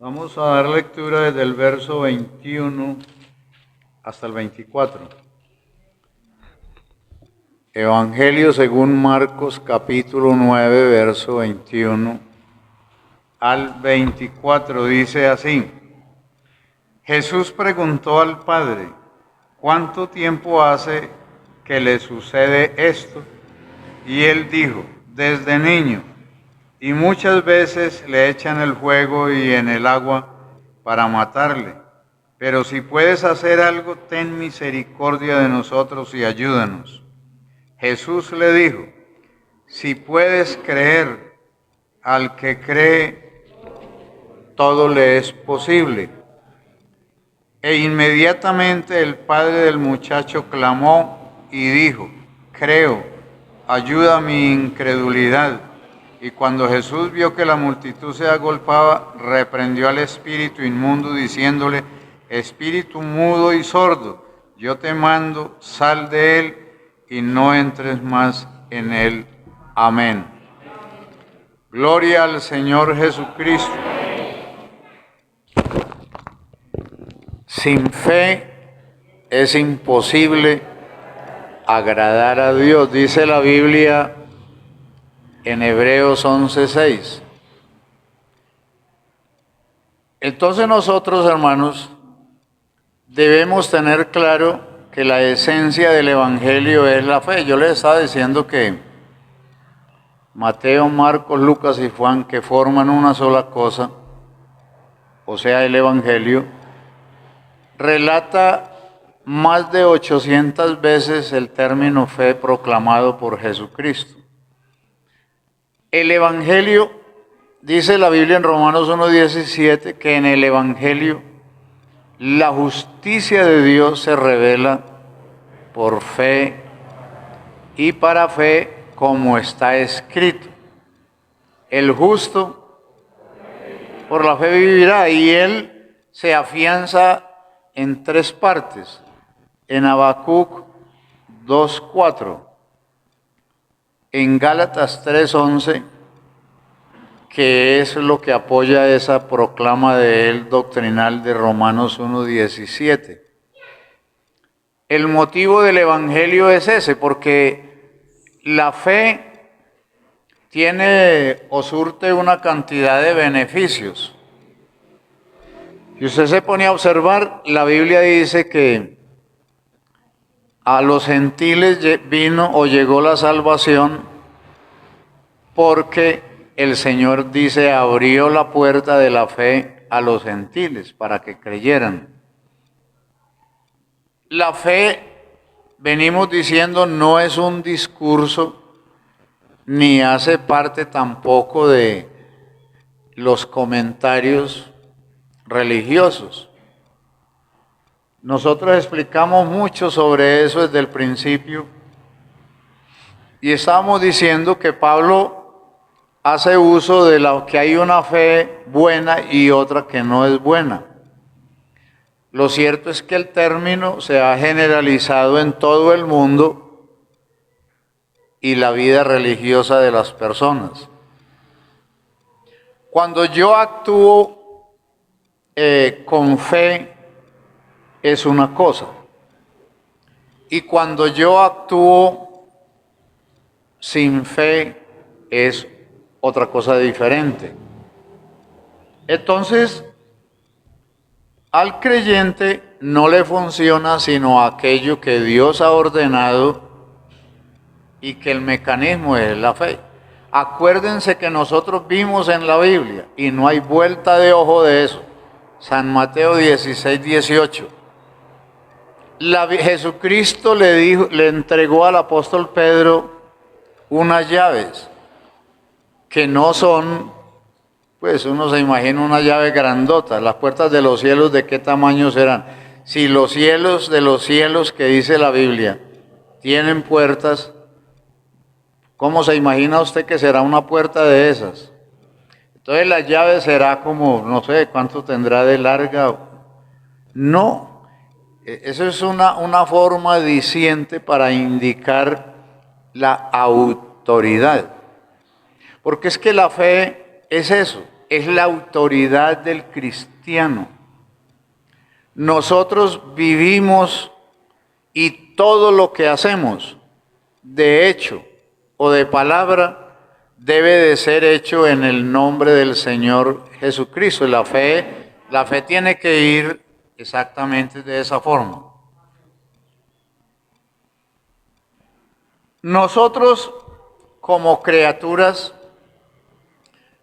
Vamos a dar lectura desde el verso 21 hasta el 24. Evangelio según Marcos, capítulo 9, verso 21 al 24, dice así: Jesús preguntó al Padre: ¿cuánto tiempo hace que le sucede esto? Y él dijo: desde niño, y muchas veces le echan el fuego y en el agua para matarle. Pero si puedes hacer algo, ten misericordia de nosotros y ayúdanos. Jesús le dijo: si puedes creer, al que cree, todo le es posible. E inmediatamente el padre del muchacho clamó y dijo: creo, ayuda mi incredulidad. Y cuando Jesús vio que la multitud se agolpaba, reprendió al espíritu inmundo, diciéndole: espíritu mudo y sordo, yo te mando, sal de él y no entres más en él. Amén. Gloria al Señor Jesucristo. Sin fe es imposible agradar a Dios, dice la Biblia en Hebreos 11:6. Entonces nosotros, hermanos, debemos tener claro que la esencia del Evangelio es la fe. Yo les estaba diciendo que Mateo, Marcos, Lucas y Juan, que forman una sola cosa, o sea, el Evangelio, relata más de 800 veces el término fe proclamado por Jesucristo. El Evangelio, dice la Biblia en Romanos 1:17, que en el Evangelio la justicia de Dios se revela por fe y para fe, como está escrito: el justo por la fe vivirá. Y él se afianza en tres partes. En Habacuc 2:4, en Gálatas 3:11, que es lo que apoya esa proclama de él doctrinal de Romanos 1:17. El motivo del Evangelio es ese, porque la fe tiene o surte una cantidad de beneficios. Si usted se pone a observar, la Biblia dice que a los gentiles vino o llegó la salvación porque el Señor, dice, abrió la puerta de la fe a los gentiles para que creyeran. La fe, venimos diciendo, no es un discurso ni hace parte tampoco de los comentarios religiosos. Nosotros explicamos mucho sobre eso desde el principio y estábamos diciendo que Pablo hace uso de la que hay una fe buena y otra que no es buena. Lo cierto es que el término se ha generalizado en todo el mundo y la vida religiosa de las personas. Cuando yo actúo con fe es una cosa, y cuando yo actúo sin fe es otra cosa diferente. Entonces, al creyente no le funciona sino aquello que Dios ha ordenado y que el mecanismo es la fe. Acuérdense que nosotros vimos en la Biblia, y no hay vuelta de ojo de eso, San Mateo 16:18. Jesucristo le entregó al apóstol Pedro unas llaves que no son, pues uno se imagina una llave grandota. Las puertas de los cielos, ¿de qué tamaño serán? Si los cielos de los cielos, que dice la Biblia, tienen puertas, ¿cómo se imagina usted que será una puerta de esas? Entonces la llave será como, no sé, ¿cuánto tendrá de larga? No. Eso es una forma diciente para indicar la autoridad. Porque es que la fe es eso, es la autoridad del cristiano. Nosotros vivimos y todo lo que hacemos, de hecho o de palabra, debe de ser hecho en el nombre del Señor Jesucristo. La fe tiene que ir exactamente de esa forma. Nosotros, como criaturas,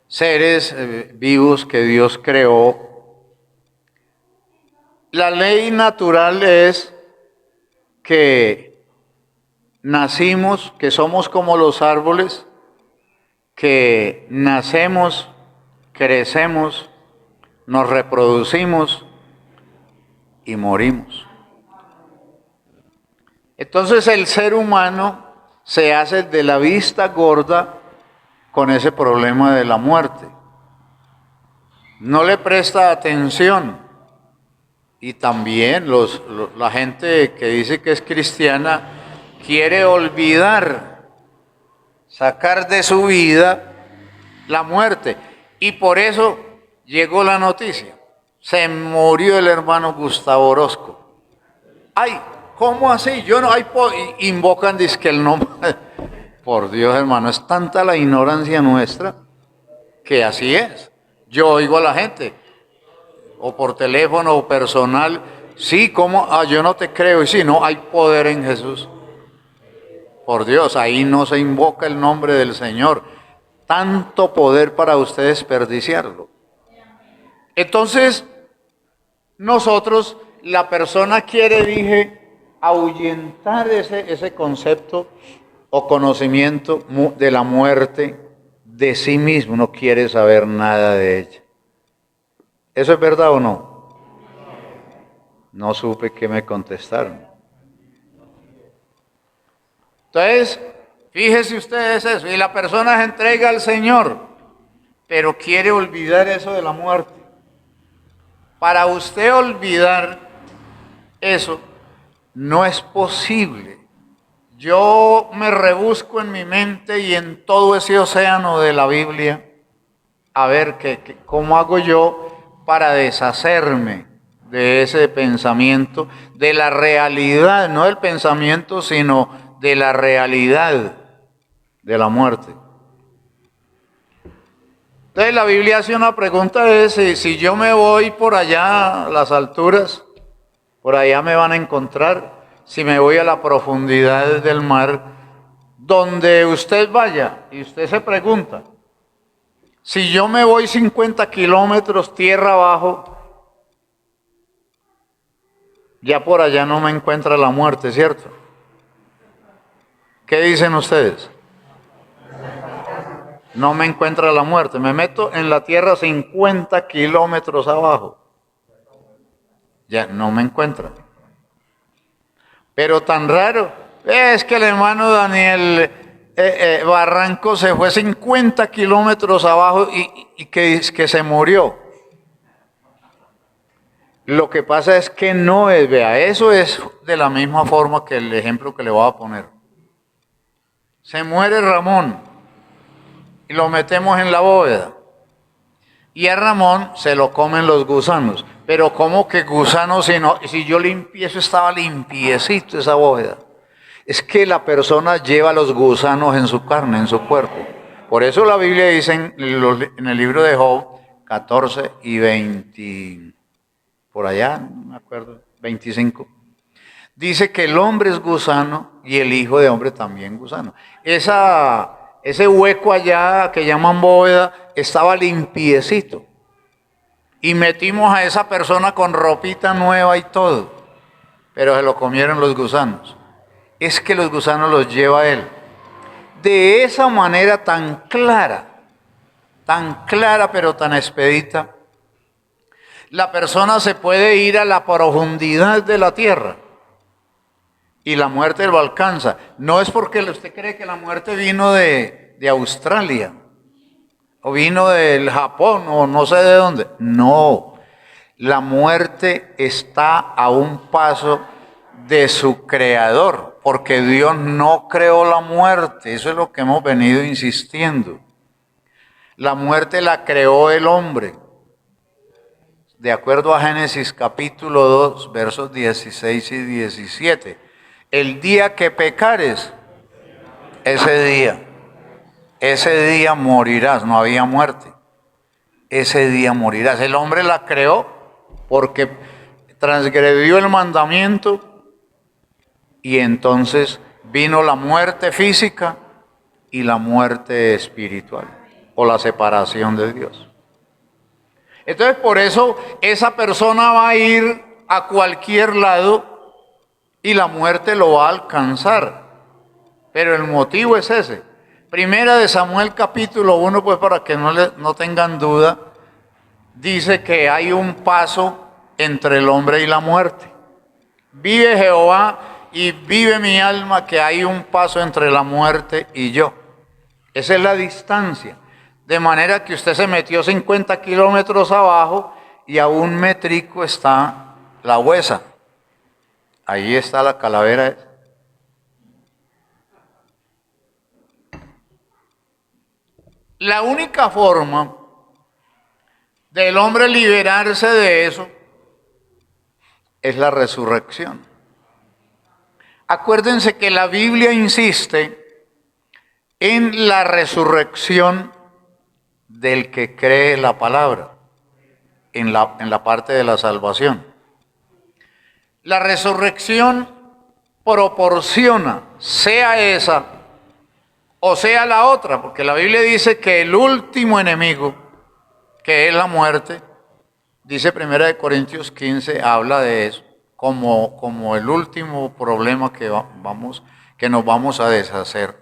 seres vivos que Dios creó, la ley natural es que nacimos, que somos como los árboles, que nacemos, crecemos, nos reproducimos y morimos. Entonces el ser humano se hace de la vista gorda con ese problema de la muerte. No le presta atención. Y también la gente que dice que es cristiana quiere olvidar, sacar de su vida la muerte. Y por eso llegó la noticia. Se murió el hermano Gustavo Orozco. Ay, ¿cómo así? Yo no, invocan dizque el nombre. Por Dios, hermano, es tanta la ignorancia nuestra que así es. Yo oigo a la gente, o por teléfono o personal, sí, ¿cómo? Yo no te creo. Y sí, no, hay poder en Jesús. Por Dios, ahí no se invoca el nombre del Señor. Tanto poder para usted desperdiciarlo. Entonces, nosotros, la persona quiere, dije, ahuyentar ese concepto o conocimiento de la muerte de sí mismo, no quiere saber nada de ella. ¿Eso es verdad o no? No supe qué me contestaron. Entonces, fíjese ustedes eso, y la persona se entrega al Señor, pero quiere olvidar eso de la muerte. Para usted olvidar eso, no es posible. Yo me rebusco en mi mente y en todo ese océano de la Biblia, a ver cómo hago yo para deshacerme de ese pensamiento, de la realidad, no del pensamiento, sino de la realidad de la muerte. Entonces la Biblia hace una pregunta, si yo me voy por allá a las alturas, por allá me van a encontrar. Si me voy a la profundidad del mar, donde usted vaya y usted se pregunta, si yo me voy 50 kilómetros tierra abajo, ya por allá no me encuentra la muerte, ¿cierto? ¿Qué dicen ustedes? No me encuentra la muerte, me meto en la tierra 50 kilómetros abajo, ya no me encuentra. Pero tan raro, es que el hermano Daniel Barranco se fue 50 kilómetros abajo y que se murió. Lo que pasa es que no es, vea, eso es de la misma forma que el ejemplo que le voy a poner. Se muere Ramón y lo metemos en la bóveda. Y a Ramón se lo comen los gusanos. Pero ¿cómo que gusanos si yo limpié, eso estaba limpiecito esa bóveda? Es que la persona lleva los gusanos en su carne, en su cuerpo. Por eso la Biblia dice en el libro de Job 14 y 20, por allá, no me acuerdo, 25. Dice que el hombre es gusano y el hijo de hombre también gusano. Ese hueco allá que llaman bóveda estaba limpiecito. Y metimos a esa persona con ropita nueva y todo. Pero se lo comieron los gusanos. Es que los gusanos los lleva él. De esa manera tan clara pero tan expedita, la persona se puede ir a la profundidad de la tierra y la muerte lo alcanza. No es porque usted cree que la muerte vino de Australia o vino del Japón o no sé de dónde. No, la muerte está a un paso de su creador, porque Dios no creó la muerte. Eso es lo que hemos venido insistiendo. La muerte la creó el hombre. De acuerdo a Génesis capítulo 2, versos 16 y 17. El día que pecares, ese día morirás. No había muerte. Ese día morirás. El hombre la creó porque transgredió el mandamiento y entonces vino la muerte física y la muerte espiritual o la separación de Dios. Entonces por eso esa persona va a ir a cualquier lado y la muerte lo va a alcanzar. Pero el motivo es ese. Primera de Samuel capítulo 1, pues para que no tengan duda, dice que hay un paso entre el hombre y la muerte. Vive Jehová y vive mi alma, que hay un paso entre la muerte y yo. Esa es la distancia. De manera que usted se metió 50 kilómetros abajo y a un metrico está la huesa. Ahí está la calavera. La única forma del hombre liberarse de eso es la resurrección. Acuérdense que la Biblia insiste en la resurrección del que cree la palabra, en la parte de la salvación. La resurrección proporciona, sea esa o sea la otra, porque la Biblia dice que el último enemigo, que es la muerte, dice 1 Corintios 15, habla de eso, como el último problema que nos vamos a deshacer.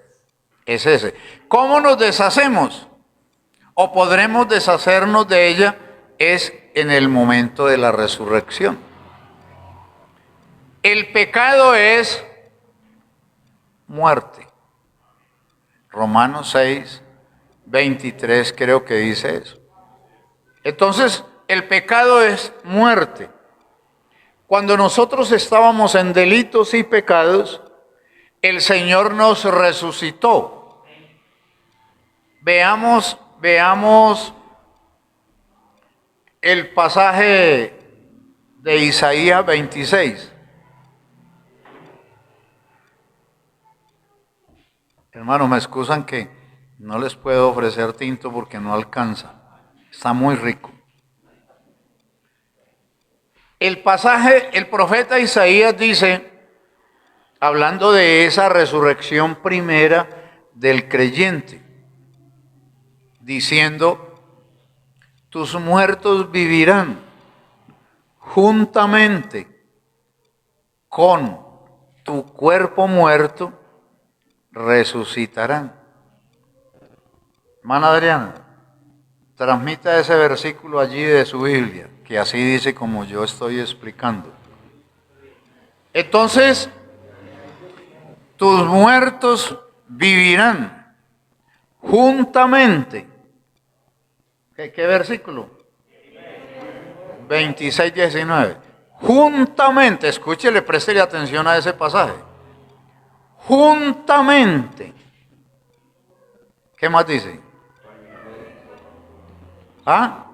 Es ese. ¿Cómo nos deshacemos? O podremos deshacernos de ella es en el momento de la resurrección. El pecado es muerte. Romanos 6, 23 creo que dice eso. Entonces, el pecado es muerte. Cuando nosotros estábamos en delitos y pecados, el Señor nos resucitó. Veamos el pasaje de Isaías 26. Hermanos, me excusan que no les puedo ofrecer tinto porque no alcanza. Está muy rico. El pasaje, el profeta Isaías dice, hablando de esa resurrección primera del creyente, diciendo, tus muertos vivirán juntamente con tu cuerpo muerto, resucitarán. Hermana Adriana, transmita ese versículo allí de su Biblia, que así dice como yo estoy explicando. Entonces, tus muertos vivirán juntamente. ¿Qué versículo? 26, 19. Juntamente, escúchele, préstele atención a ese pasaje. Juntamente. ¿Qué más dice? ¿Ah?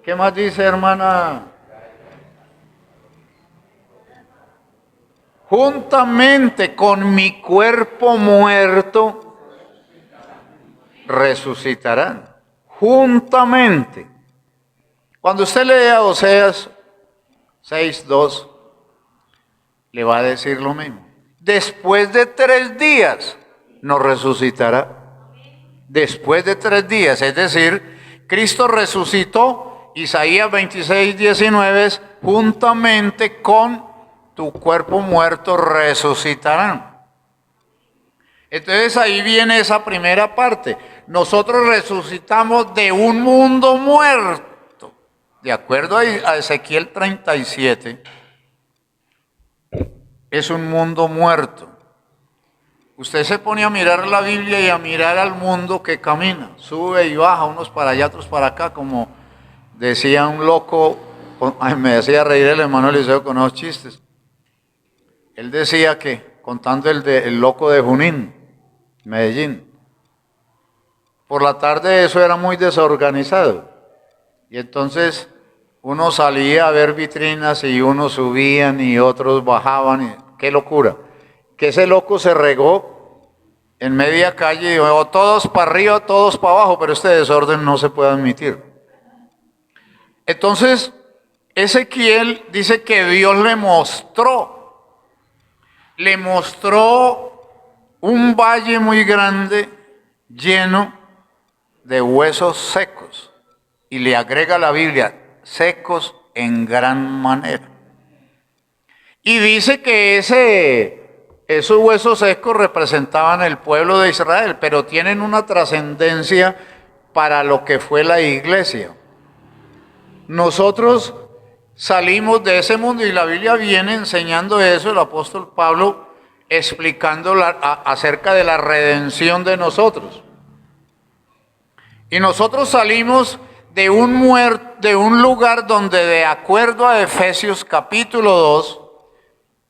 ¿Qué más dice, hermana? Juntamente con mi cuerpo muerto resucitarán. Juntamente. Cuando usted lea Oseas 6:2, le va a decir lo mismo. Después de 3 días nos resucitará. Después de 3 días, es decir, Cristo resucitó, Isaías 26, 19, juntamente con tu cuerpo muerto resucitarán. Entonces ahí viene esa primera parte. Nosotros resucitamos de un mundo muerto. De acuerdo a Ezequiel 37, es un mundo muerto. Usted se pone a mirar la Biblia y a mirar al mundo que camina, sube y baja, unos para allá, otros para acá, como decía un loco, me decía reír el hermano Eliseo con esos chistes. Él decía que, contando el loco de Junín, Medellín, por la tarde eso era muy desorganizado. Y entonces uno salía a ver vitrinas y unos subían y otros bajaban. ¡Qué locura! Que ese loco se regó en media calle y dijo, todos para arriba, todos para abajo, pero este desorden no se puede admitir. Entonces, Ezequiel dice que Dios le mostró un valle muy grande lleno de huesos secos. Y le agrega la Biblia, secos en gran manera. Y dice que esos huesos secos representaban el pueblo de Israel, pero tienen una trascendencia para lo que fue la iglesia. Nosotros salimos de ese mundo y la Biblia viene enseñando eso, el apóstol Pablo explicando acerca de la redención de nosotros. Y nosotros salimos de un lugar donde, de acuerdo a Efesios capítulo 2,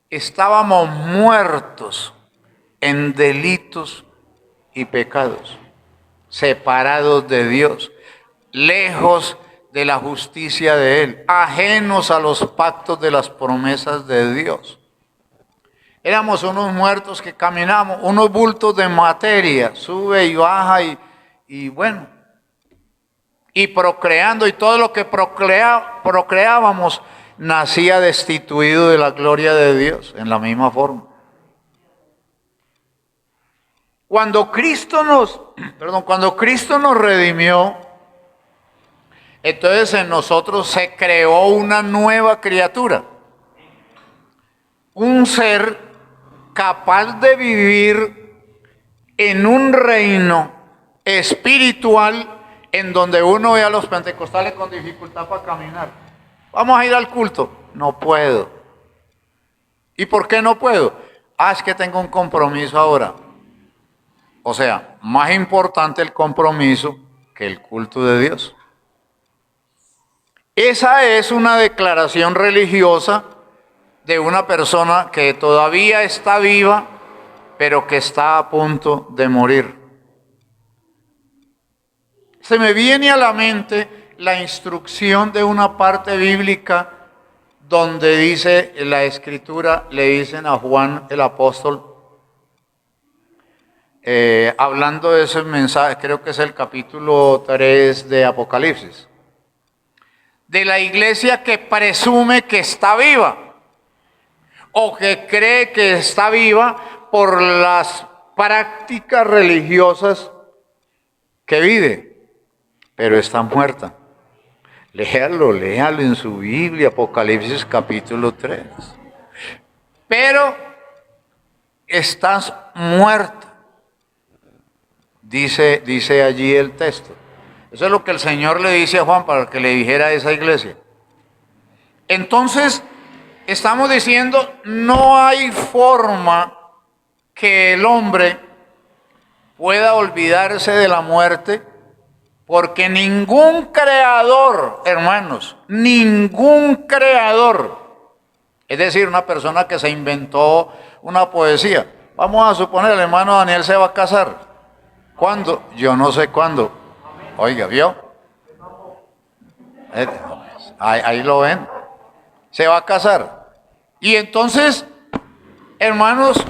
estábamos muertos en delitos y pecados, separados de Dios, lejos de la justicia de Él, ajenos a los pactos de las promesas de Dios. Éramos unos muertos que caminamos, unos bultos de materia, sube y baja y bueno, y procreando, y todo lo que procreábamos nacía destituido de la gloria de Dios, en la misma forma. Cuando Cristo nos redimió, entonces en nosotros se creó una nueva criatura, un ser capaz de vivir en un reino espiritual en donde uno ve a los pentecostales con dificultad para caminar. Vamos a ir al culto. No puedo. ¿Y por qué no puedo? Es que tengo un compromiso ahora. O sea, más importante el compromiso que el culto de Dios. Esa es una declaración religiosa de una persona que todavía está viva, pero que está a punto de morir. Se me viene a la mente la instrucción de una parte bíblica donde dice la Escritura, le dicen a Juan el apóstol, hablando de ese mensaje, creo que es el capítulo 3 de Apocalipsis, de la iglesia que presume que está viva o que cree que está viva por las prácticas religiosas que vive, pero está muerta. Léalo en su Biblia, Apocalipsis capítulo 3. Pero estás muerta, dice allí el texto. Eso es lo que el Señor le dice a Juan para que le dijera a esa iglesia. Entonces, estamos diciendo, no hay forma que el hombre pueda olvidarse de la muerte, porque ningún creador, hermanos, ningún creador, es decir, una persona que se inventó una poesía. Vamos a suponer, el hermano Daniel se va a casar. ¿Cuándo? Yo no sé cuándo. Oiga, ¿vio? Ahí lo ven. Se va a casar. Y entonces, hermanos,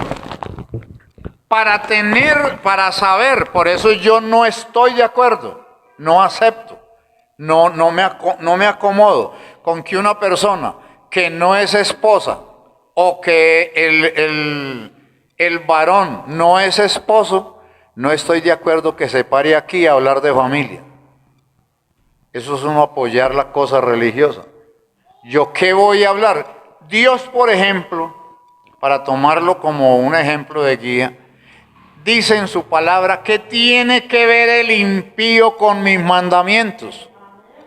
para saber, por eso yo no estoy de acuerdo. No acepto, no me acomodo con que una persona que no es esposa o que el varón no es esposo, no estoy de acuerdo que se pare aquí a hablar de familia. Eso es uno apoyar la cosa religiosa. ¿Yo qué voy a hablar? Dios, por ejemplo, para tomarlo como un ejemplo de guía, dice en su palabra, ¿qué tiene que ver el impío con mis mandamientos?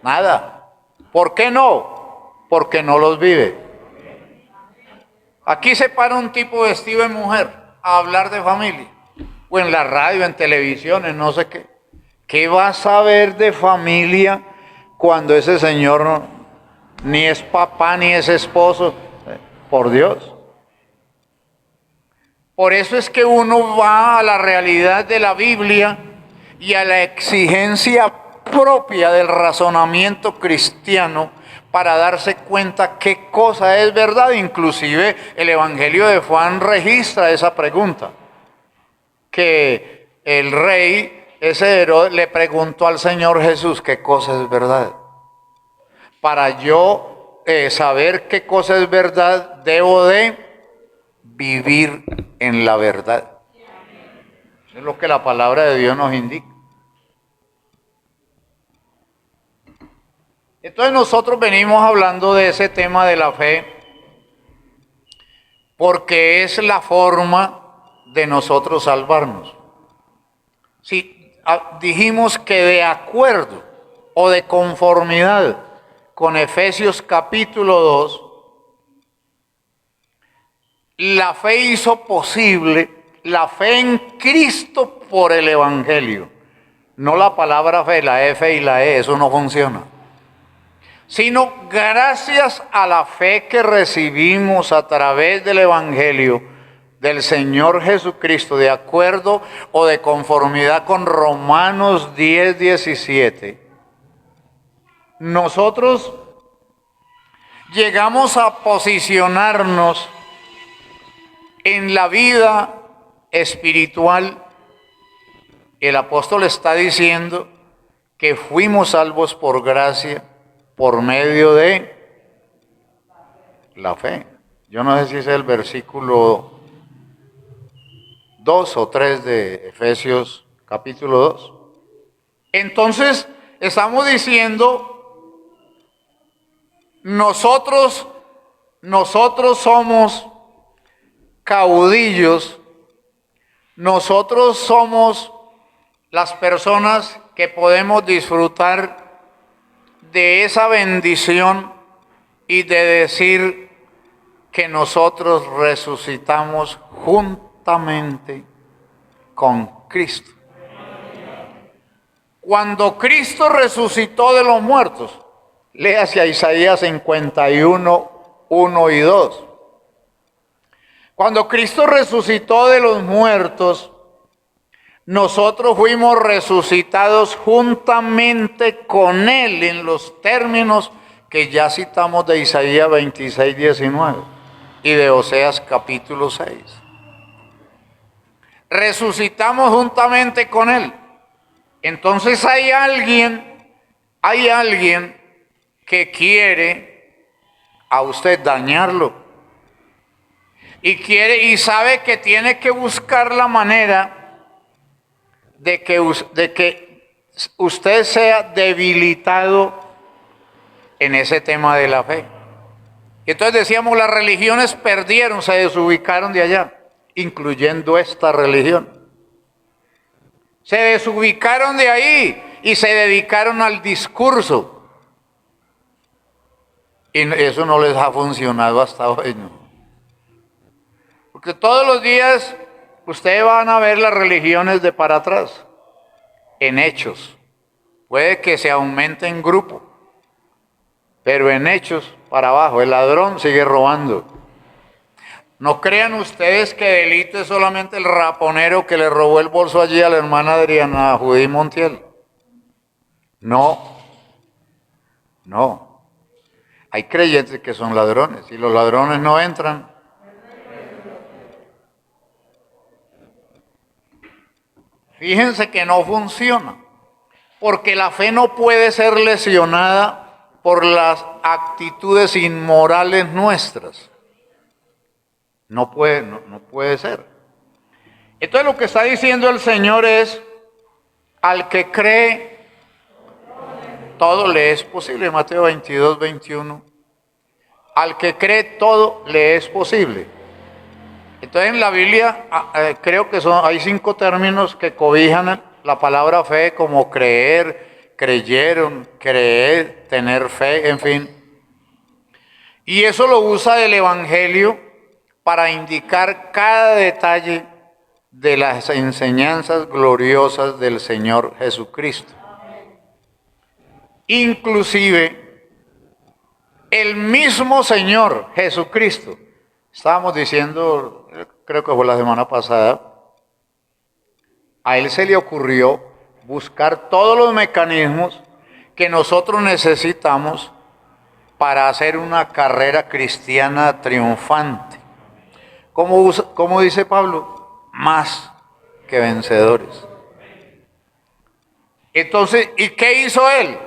Nada. ¿Por qué no? Porque no los vive. Aquí se para un tipo vestido de mujer a hablar de familia, o en la radio, en televisión, en no sé qué. ¿Qué va a saber de familia cuando ese señor ni es papá ni es esposo? Por Dios. Por eso es que uno va a la realidad de la Biblia y a la exigencia propia del razonamiento cristiano para darse cuenta qué cosa es verdad. Inclusive el Evangelio de Juan registra esa pregunta, que el rey, ese Herodes, le preguntó al Señor Jesús qué cosa es verdad. Para yo saber qué cosa es verdad, debo de vivir en la verdad. Es lo que la palabra de Dios nos indica. Entonces nosotros venimos hablando de ese tema de la fe porque es la forma de nosotros salvarnos. Si dijimos que de acuerdo o de conformidad con Efesios capítulo 2, la fe hizo posible la fe en Cristo por el Evangelio. No la palabra fe, la F y la E, eso no funciona. Sino gracias a la fe que recibimos a través del Evangelio del Señor Jesucristo, de acuerdo o de conformidad con Romanos 10, 17, nosotros llegamos a posicionarnos en la vida espiritual. El apóstol está diciendo que fuimos salvos por gracia, por medio de la fe. Yo no sé si es el versículo 2 o 3 de Efesios capítulo 2. Entonces, estamos diciendo, nosotros somos caudillos, nosotros somos las personas que podemos disfrutar de esa bendición y de decir que nosotros resucitamos juntamente con Cristo. Cuando Cristo resucitó de los muertos, léase a Isaías 51, 1 y 2. Cuando Cristo resucitó de los muertos, nosotros fuimos resucitados juntamente con Él en los términos que ya citamos de Isaías 26, 19 y de Oseas capítulo 6. Resucitamos juntamente con Él. Entonces hay alguien que quiere a usted dañarlo y sabe que tiene que buscar la manera de que usted sea debilitado en ese tema de la fe. Y entonces decíamos, las religiones perdieron, se desubicaron de allá, incluyendo esta religión. Se desubicaron de ahí y se dedicaron al discurso. Y eso no les ha funcionado hasta hoy, ¿no? Porque todos los días ustedes van a ver las religiones de para atrás, en hechos. Puede que se aumente en grupo, pero en hechos para abajo. El ladrón sigue robando. No crean ustedes que delito es solamente el raponero que le robó el bolso allí a la hermana Adriana Judy Montiel. No. Hay creyentes que son ladrones y los ladrones no entran. Fíjense que no funciona, porque la fe no puede ser lesionada por las actitudes inmorales nuestras. No puede ser. Entonces lo que está diciendo el Señor es, al que cree, todo le es posible. Mateo 22, 21. Al que cree, todo le es posible. Entonces en la Biblia creo que hay 5 términos que cobijan la palabra fe, como creer, creyeron, creer, tener fe, en fin. Y eso lo usa el Evangelio para indicar cada detalle de las enseñanzas gloriosas del Señor Jesucristo. Inclusive, el mismo Señor Jesucristo, estábamos diciendo, creo que fue la semana pasada, a Él se le ocurrió buscar todos los mecanismos que nosotros necesitamos para hacer una carrera cristiana triunfante. ¿Cómo dice Pablo? Más que vencedores. Entonces, ¿y qué hizo él?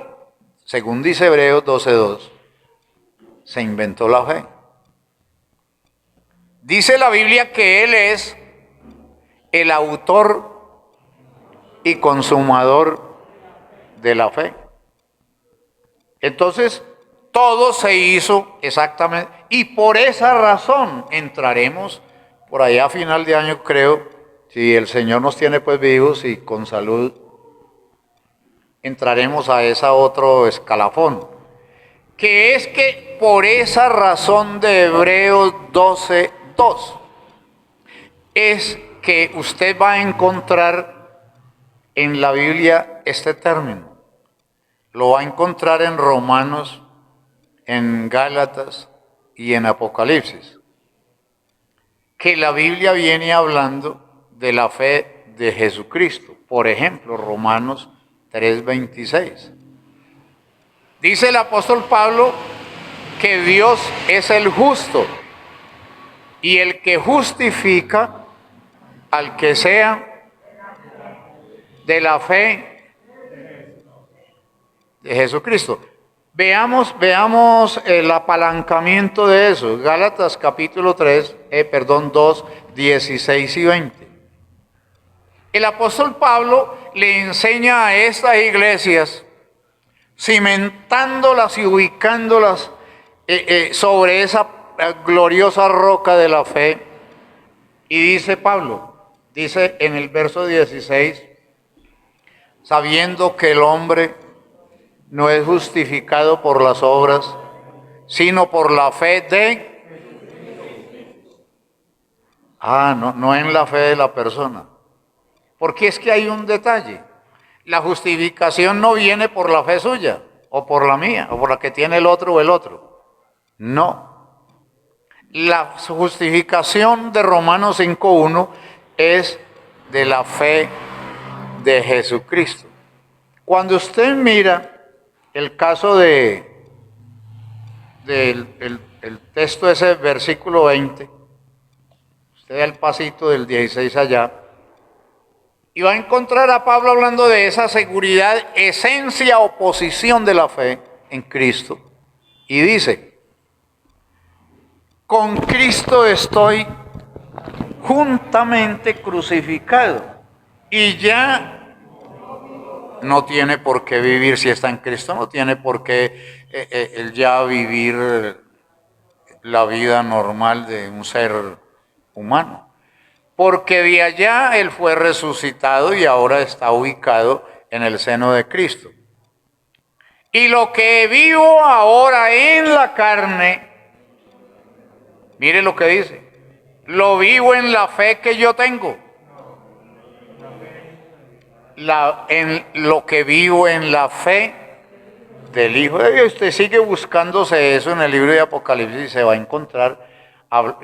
Según dice Hebreos 12:2, se inventó la fe. Dice la Biblia que él es el autor y consumador de la fe. Entonces, todo se hizo exactamente, y por esa razón entraremos por allá a final de año, creo, si el Señor nos tiene pues vivos y con salud, entraremos a ese otro escalafón, que es que por esa razón de Hebreos 12:2 es que usted va a encontrar en la Biblia este término. Lo va a encontrar en Romanos, en Gálatas y en Apocalipsis. Que la Biblia viene hablando de la fe de Jesucristo. Por ejemplo, Romanos 3:26. Dice el apóstol Pablo que Dios es el justo y el que justifica al que sea de la fe de Jesucristo. Veamos el apalancamiento de eso. Gálatas capítulo 2, 16 y 20. El apóstol Pablo le enseña a estas iglesias, cimentándolas y ubicándolas sobre esa gloriosa roca de la fe. Y dice Pablo, dice en el verso 16, sabiendo que el hombre no es justificado por las obras, sino por la fe de... no en la fe de la persona. Porque es que hay un detalle. La justificación no viene por la fe suya, o por la mía, o por la que tiene el otro o el otro. No. La justificación de Romanos 5:1 es de la fe de Jesucristo. Cuando usted mira el caso del texto de ese versículo 20, usted da el pasito del 16 allá, y va a encontrar a Pablo hablando de esa seguridad, esencia o posición de la fe en Cristo. Y dice, con Cristo estoy juntamente crucificado. Y ya no tiene por qué vivir, si está en Cristo, no tiene por qué él ya vivir la vida normal de un ser humano. Porque de allá él fue resucitado y ahora está ubicado en el seno de Cristo. Y lo que vivo ahora en la carne, mire lo que dice, lo vivo en la fe que yo tengo. En lo que vivo en la fe del Hijo de Dios. Usted sigue buscándose eso en el libro de Apocalipsis y se va a encontrar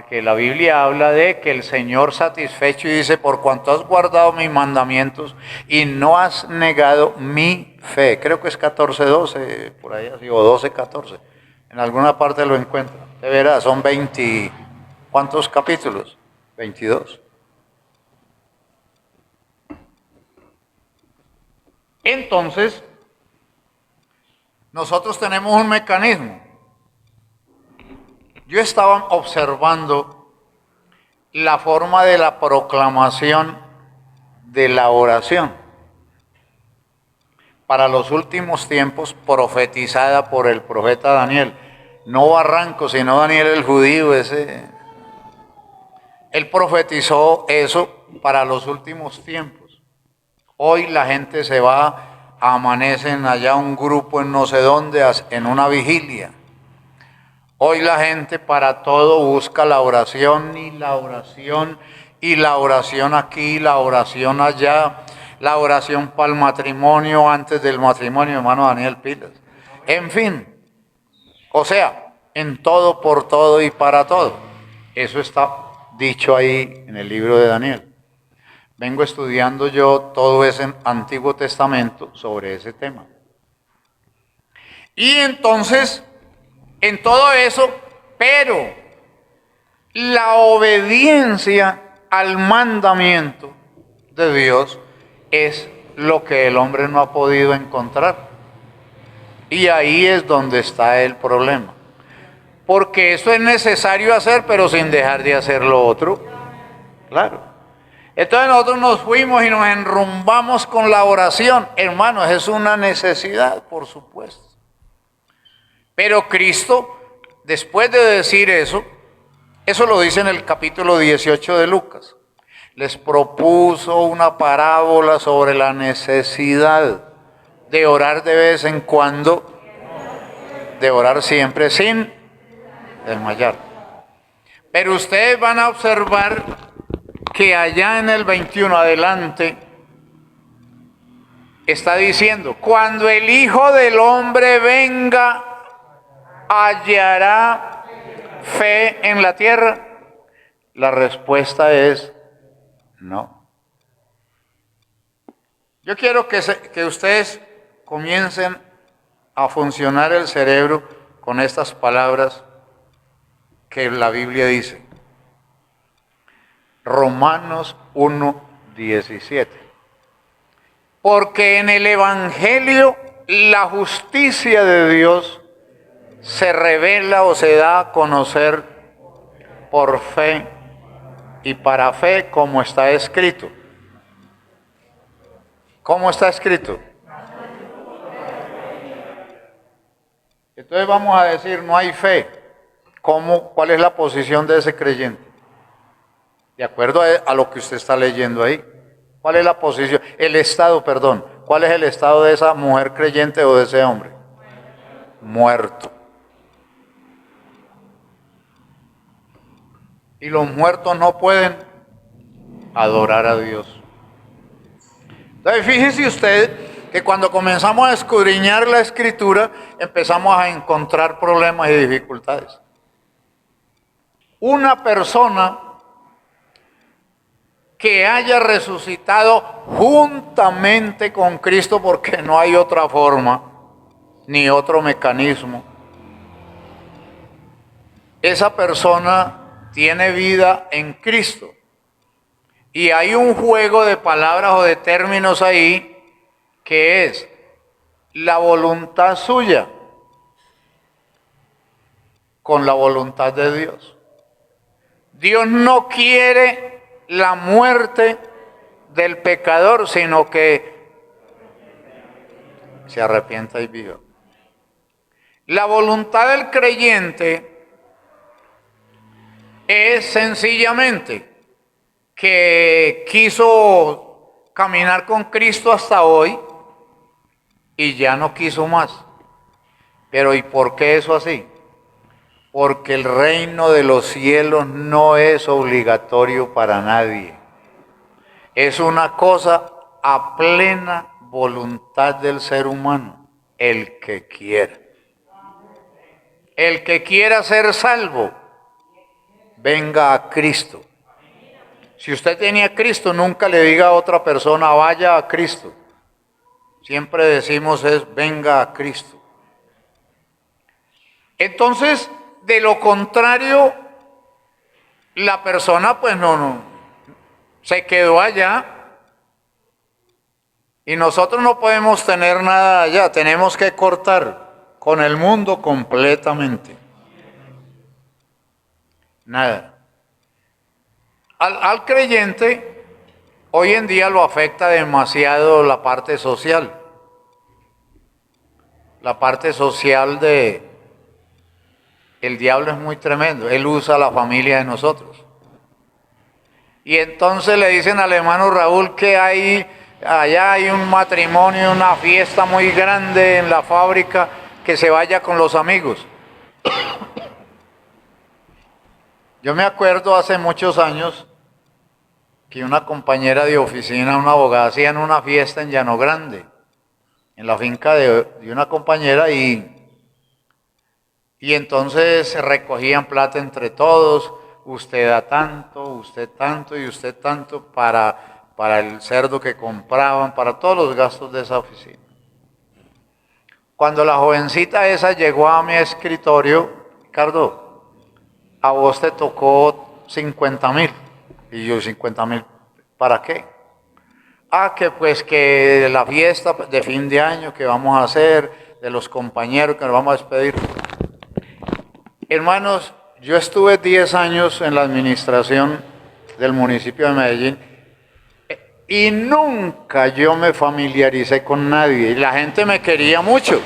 que la Biblia habla de que el Señor satisfecho y dice, por cuanto has guardado mis mandamientos y no has negado mi fe. Creo que es 14:12, por ahí así, o 12:14. En alguna parte lo encuentra. De veras, son 20, ¿cuántos capítulos? 22. Entonces, nosotros tenemos un mecanismo. Yo estaba observando la forma de la proclamación de la oración para los últimos tiempos profetizada por el profeta Daniel. No Barranco, sino Daniel el judío, ese. Él profetizó eso para los últimos tiempos. Hoy la gente se va, amanecen allá un grupo en no sé dónde, en una vigilia. Hoy la gente para todo busca la oración y la oración y la oración aquí, la oración allá, la oración para el matrimonio, antes del matrimonio, hermano Daniel Pilas. En fin, o sea, en todo, por todo y para todo. Eso está dicho ahí en el libro de Daniel. Vengo estudiando yo todo ese Antiguo Testamento sobre ese tema. Y entonces, en todo eso, pero la obediencia al mandamiento de Dios es lo que el hombre no ha podido encontrar. Y ahí es donde está el problema. Porque eso es necesario hacer, pero sin dejar de hacer lo otro. Claro. Entonces nosotros nos fuimos y nos enrumbamos con la oración. Hermanos, es una necesidad, por supuesto. Pero Cristo, después de decir eso lo dice en el capítulo 18 de Lucas, les propuso una parábola sobre la necesidad de orar de vez en cuando, de orar siempre sin desmayar. Pero ustedes van a observar que allá en el 21 adelante está diciendo, cuando el Hijo del Hombre venga, ¿hallará fe en la tierra? La respuesta es no. Yo quiero que ustedes comiencen a funcionar el cerebro con estas palabras que la Biblia dice. Romanos 1:17. Porque en el Evangelio la justicia de Dios se revela o se da a conocer por fe y para fe, como está escrito. ¿Cómo está escrito? Entonces vamos a decir, no hay fe. ¿Cuál es la posición de ese creyente? De acuerdo a lo que usted está leyendo ahí. ¿Cuál es la posición? ¿Cuál es el estado de esa mujer creyente o de ese hombre? Muerto. Y los muertos no pueden adorar a Dios. Entonces fíjese usted que cuando comenzamos a escudriñar la Escritura, empezamos a encontrar problemas y dificultades. Una persona que haya resucitado juntamente con Cristo, porque no hay otra forma, ni otro mecanismo, esa persona tiene vida en Cristo. Y hay un juego de palabras o de términos ahí que es la voluntad suya con la voluntad de Dios. Dios no quiere la muerte del pecador, sino que se arrepienta y viva. La voluntad del creyente es sencillamente que quiso caminar con Cristo hasta hoy y ya no quiso más. Pero ¿y por qué eso así? Porque el reino de los cielos no es obligatorio para nadie. Es una cosa a plena voluntad del ser humano, el que quiera. El que quiera ser salvo, venga a Cristo. Si usted tenía a Cristo, nunca le diga a otra persona, vaya a Cristo. Siempre decimos venga a Cristo. Entonces, de lo contrario, la persona pues no, se quedó allá. Y nosotros no podemos tener nada allá, tenemos que cortar con el mundo completamente. Nada. Al creyente hoy en día lo afecta demasiado la parte social. La parte social el diablo es muy tremendo. Él usa la familia de nosotros. Y entonces le dicen al hermano Raúl que allá hay un matrimonio, una fiesta muy grande en la fábrica, que se vaya con los amigos. Yo me acuerdo hace muchos años que una compañera de oficina, una abogada, hacían una fiesta en Llano Grande, en la finca de una compañera, y entonces se recogían plata entre todos, usted da tanto, usted tanto y usted tanto, para para el cerdo que compraban, para todos los gastos de esa oficina. Cuando la jovencita esa llegó a mi escritorio, Ricardo, a vos te tocó 50.000. Y yo, 50.000, ¿para qué? Que pues que la fiesta de fin de año que vamos a hacer, de los compañeros que nos vamos a despedir. Hermanos, yo estuve 10 años en la administración del municipio de Medellín y nunca yo me familiaricé con nadie y la gente me quería mucho.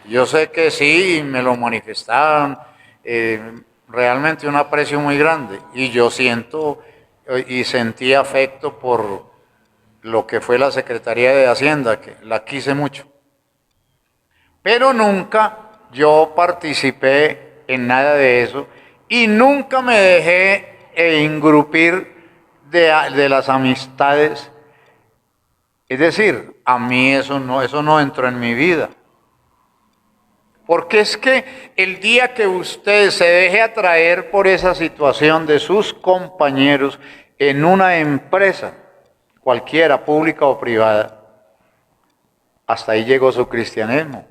Yo sé que sí, me lo manifestaron, realmente un aprecio muy grande y yo siento y sentí afecto por lo que fue la Secretaría de Hacienda, que la quise mucho. Pero nunca yo participé en nada de eso y nunca me dejé engrupir de las amistades. Es decir, a mí eso no entró en mi vida. Porque es que el día que usted se deje atraer por esa situación de sus compañeros en una empresa, cualquiera, pública o privada, hasta ahí llegó su cristianismo.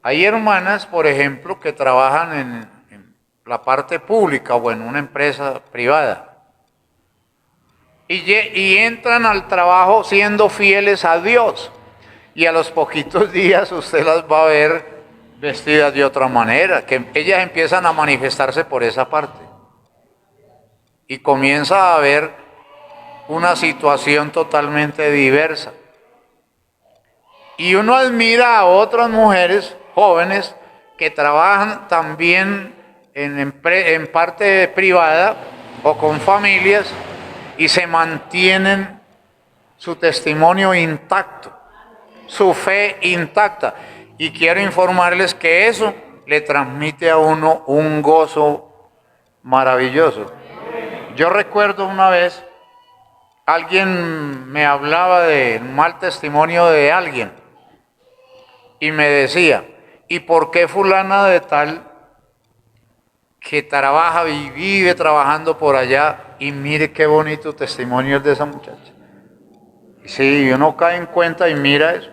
Hay hermanas, por ejemplo, que trabajan en la parte pública o en una empresa privada y entran al trabajo siendo fieles a Dios y a los poquitos días usted las va a ver vestidas de otra manera, que ellas empiezan a manifestarse por esa parte y comienza a haber una situación totalmente diversa. Y uno admira a otras mujeres jóvenes que trabajan también en parte privada o con familias y se mantienen su testimonio intacto, su fe intacta. Y quiero informarles que eso le transmite a uno un gozo maravilloso. Yo recuerdo una vez, alguien me hablaba del mal testimonio de alguien y me decía, ¿y por qué fulana de tal que trabaja y vive trabajando por allá y mire qué bonito testimonio es de esa muchacha? Y sí, uno cae en cuenta y mira eso.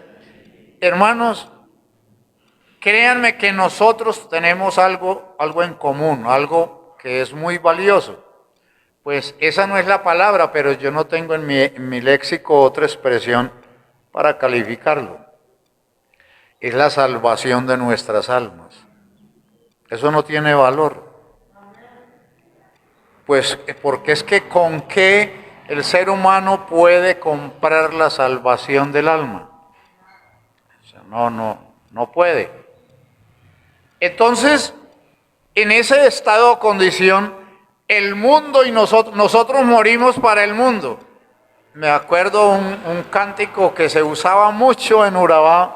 Hermanos, créanme que nosotros tenemos algo en común, algo que es muy valioso. Pues esa no es la palabra, pero yo no tengo en mi léxico otra expresión para calificarlo. Es la salvación de nuestras almas. Eso no tiene valor. Pues porque es que con qué el ser humano puede comprar la salvación del alma. O sea, no puede. Entonces, en ese estado o condición, el mundo y nosotros morimos para el mundo. Me acuerdo un cántico que se usaba mucho en Urabá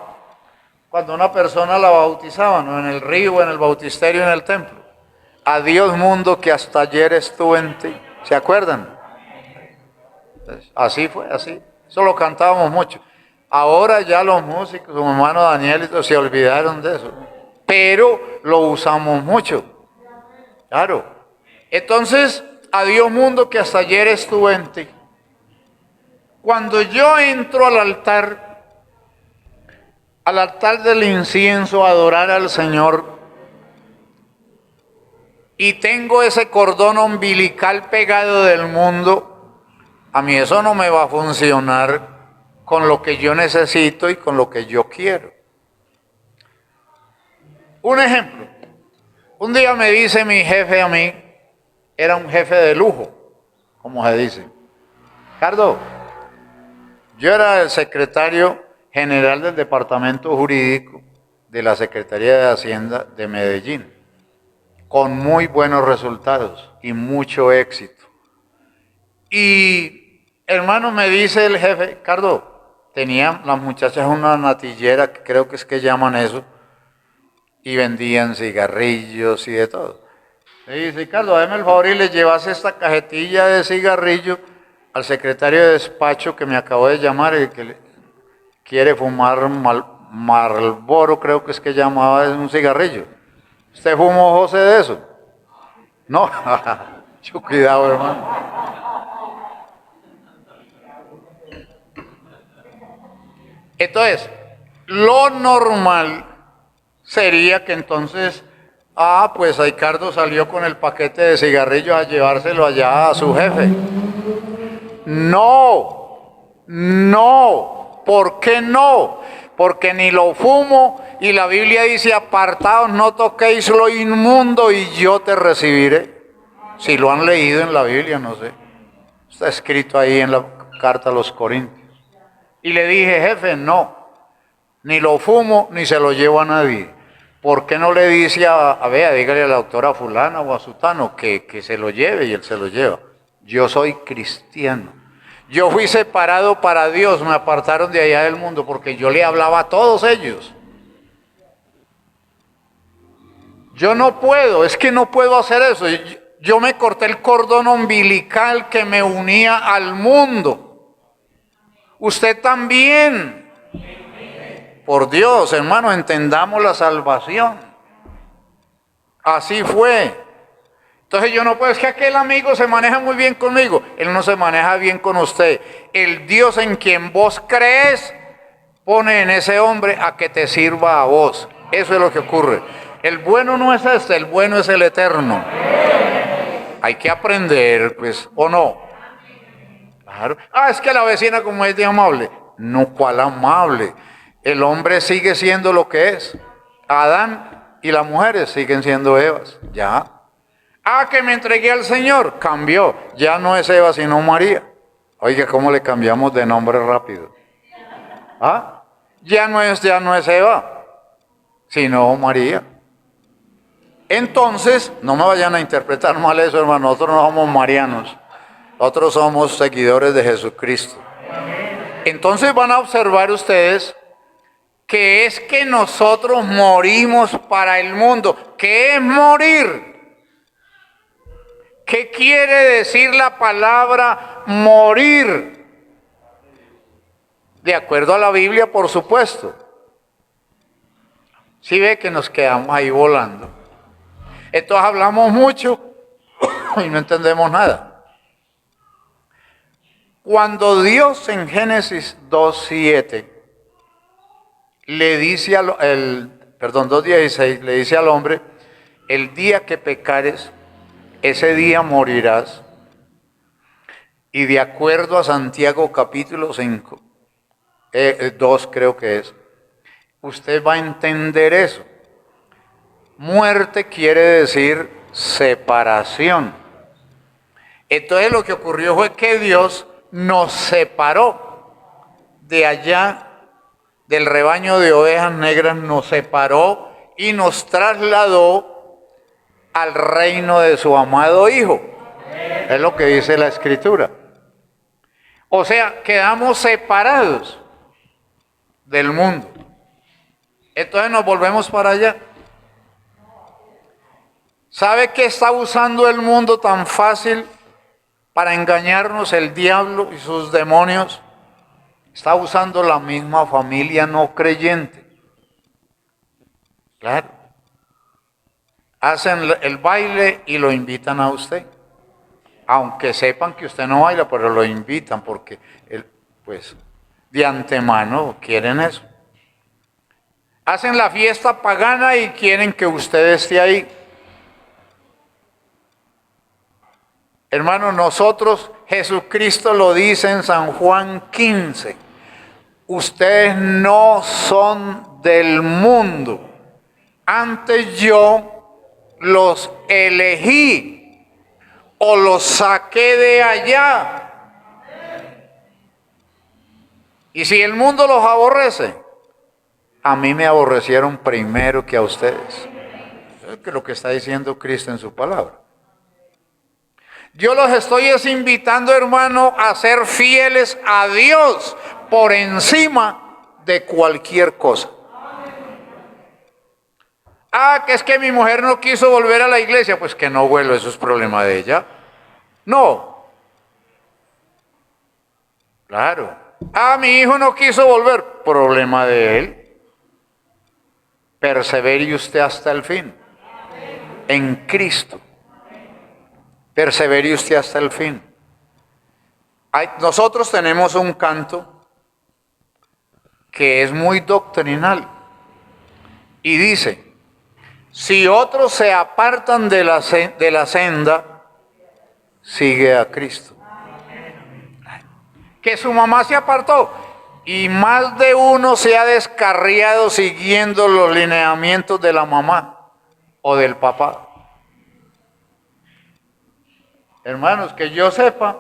cuando una persona la bautizaban, o en el río, en el bautisterio, en el templo. Adiós mundo que hasta ayer estuve en ti. ¿Se acuerdan? Entonces, así fue, así. Eso lo cantábamos mucho. Ahora ya los músicos, como hermano Daniel, se olvidaron de eso. Pero lo usamos mucho. Claro. Entonces, adiós mundo que hasta ayer estuve en ti. Cuando yo entro al altar del incienso a adorar al Señor y tengo ese cordón umbilical pegado del mundo, a mí eso no me va a funcionar con lo que yo necesito y con lo que yo quiero. Un ejemplo, un día me dice mi jefe a mí, era un jefe de lujo, como se dice, Ricardo, yo era el secretario general del departamento jurídico de la Secretaría de Hacienda de Medellín, con muy buenos resultados y mucho éxito. Y hermano, me dice el jefe, Ricardo, tenían las muchachas una natillera, que creo que es que llaman eso, y vendían cigarrillos y de todo. Le dice, Ricardo, dame el favor y le llevas esta cajetilla de cigarrillo al secretario de despacho que me acabó de llamar y que quiere fumar Marlboro, creo que es que llamaba un cigarrillo. ¿Usted fumó, José, de eso? No, mucho cuidado, hermano. Entonces, lo normal sería que entonces, pues Ricardo salió con el paquete de cigarrillos a llevárselo allá a su jefe. No, no, ¿por qué no? Porque ni lo fumo y la Biblia dice, apartaos, no toquéis lo inmundo y yo te recibiré. Si lo han leído en la Biblia, no sé. Está escrito ahí en la carta a los Corintios. Y le dije, jefe, no, ni lo fumo ni se lo llevo a nadie. ¿Por qué no le dice dígale a la doctora fulana o a sutano que se lo lleve y él se lo lleva? Yo soy cristiano. Yo fui separado para Dios, me apartaron de allá del mundo porque yo le hablaba a todos ellos. Yo no puedo, es que no puedo hacer eso. Yo me corté el cordón umbilical que me unía al mundo. Usted también. Por Dios, hermano, entendamos la salvación. Así fue. Entonces yo no puedo, es que aquel amigo se maneja muy bien conmigo. Él no se maneja bien con usted. El Dios en quien vos crees pone en ese hombre a que te sirva a vos. Eso es lo que ocurre. El bueno no es este, el bueno es el eterno. Hay que aprender, pues, ¿o no? Claro. Es que la vecina como es de amable. No, ¿cuál amable? El hombre sigue siendo lo que es. Adán y las mujeres siguen siendo Evas. Ya. Que me entregué al Señor. Cambió. Ya no es Eva, sino María. Oiga, ¿cómo le cambiamos de nombre rápido? Ya no es Eva, sino María. Entonces, no me vayan a interpretar mal eso, hermano. Nosotros no somos marianos. Nosotros somos seguidores de Jesucristo. Entonces van a observar ustedes que es que nosotros morimos para el mundo. ¿Qué es morir? ¿Qué quiere decir la palabra morir? De acuerdo a la Biblia, por supuesto. Si ve que nos quedamos ahí volando. Entonces hablamos mucho y no entendemos nada. Cuando Dios en Génesis 2:7 le dice 2:16 le dice al hombre, el día que pecares, ese día morirás. Y de acuerdo a Santiago capítulo 5, 2 creo que es, usted va a entender eso. Muerte quiere decir separación. Entonces lo que ocurrió fue que Dios nos separó de allá, del rebaño de ovejas negras, nos separó y nos trasladó al reino de su amado Hijo. Es lo que dice la Escritura. O sea, quedamos separados del mundo. Entonces nos volvemos para allá. ¿Sabe qué está usando el mundo tan fácil para engañarnos el diablo y sus demonios? Está usando la misma familia no creyente. Claro. Hacen el baile y lo invitan a usted. Aunque sepan que usted no baila, pero lo invitan porque, pues, de antemano quieren eso. Hacen la fiesta pagana y quieren que usted esté ahí. Hermano, nosotros, Jesucristo lo dice en San Juan 15. Ustedes no son del mundo. Antes yo los elegí o los saqué de allá. Y si el mundo los aborrece, a mí me aborrecieron primero que a ustedes. Es lo que está diciendo Cristo en su palabra. Yo los estoy invitando, hermano, a ser fieles a Dios por encima de cualquier cosa. Que es que mi mujer no quiso volver a la iglesia. Pues que no vuelva, eso es problema de ella. No. Claro. Mi hijo no quiso volver. Problema de él. Persevere usted hasta el fin. En Cristo. Persevere usted hasta el fin. Nosotros tenemos un canto que es muy doctrinal. Y dice, si otros se apartan de la senda, sigue a Cristo. Que su mamá se apartó y más de uno se ha descarriado siguiendo los lineamientos de la mamá o del papá. Hermanos, que yo sepa,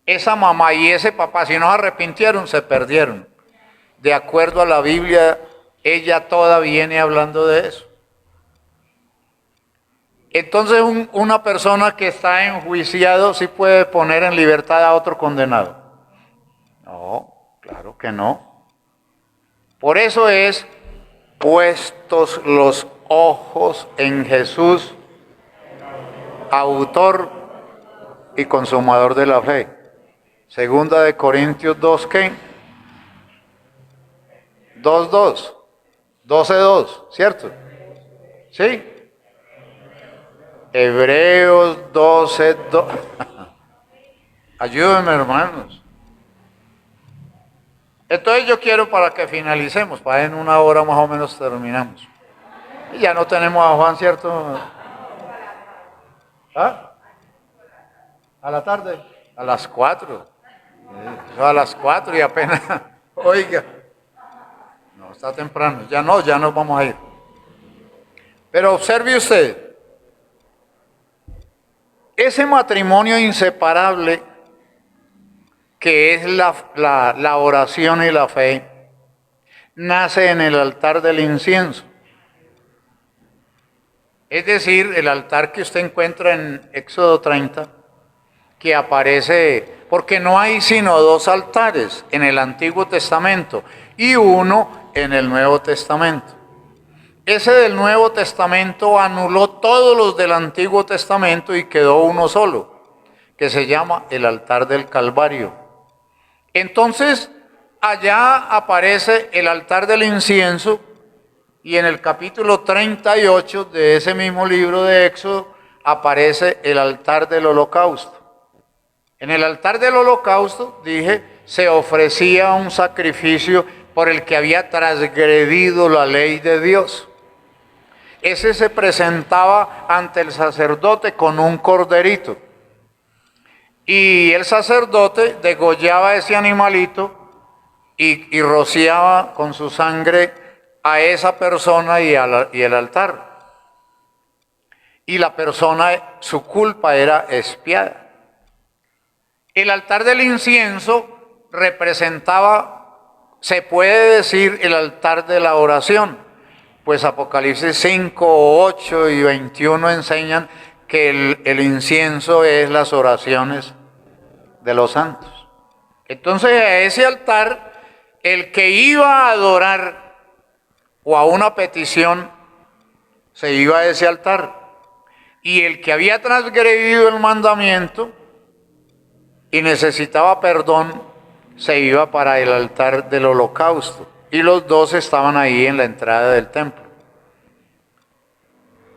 esa mamá y ese papá, si no se arrepintieron, se perdieron. De acuerdo a la Biblia, ella toda viene hablando de eso. Entonces, una persona que está enjuiciado sí puede poner en libertad a otro condenado. No, claro que no. Por eso es puestos los ojos en Jesús, autor y consumador de la fe. Segunda de Corintios 2, ¿qué? 2:2, 12:2, ¿cierto? ¿Sí? Hebreos 12:2. Ayúdenme, hermanos. Entonces yo quiero para que finalicemos, para en una hora más o menos terminamos. Y ya no tenemos a Juan, ¿cierto? ¿Ah? ¿A la tarde? A las 4. A las 4 y apenas, oiga, no, está temprano, ya nos vamos a ir. Pero observe usted, ese matrimonio inseparable que es la oración y la fe, nace en el altar del incienso. Es decir, el altar que usted encuentra en Éxodo 30, que aparece, porque no hay sino 2 altares en el Antiguo Testamento y uno en el Nuevo Testamento. Ese del Nuevo Testamento anuló todos los del Antiguo Testamento y quedó uno solo, que se llama el altar del Calvario. Entonces, allá aparece el altar del incienso y en el capítulo 38 de ese mismo libro de Éxodo aparece el altar del holocausto. En el altar del holocausto, dije, se ofrecía un sacrificio por el que había transgredido la ley de Dios. Ese se presentaba ante el sacerdote con un corderito. Y el sacerdote degollaba ese animalito y rociaba con su sangre a esa persona y el altar. Y la persona, su culpa era expiada. El altar del incienso representaba, se puede decir, el altar de la oración. Pues Apocalipsis 5, 8 y 21 enseñan que el incienso es las oraciones de los santos. Entonces a ese altar, el que iba a adorar o a una petición, se iba a ese altar. Y el que había transgredido el mandamiento y necesitaba perdón, se iba para el altar del holocausto. Y los dos estaban ahí en la entrada del templo.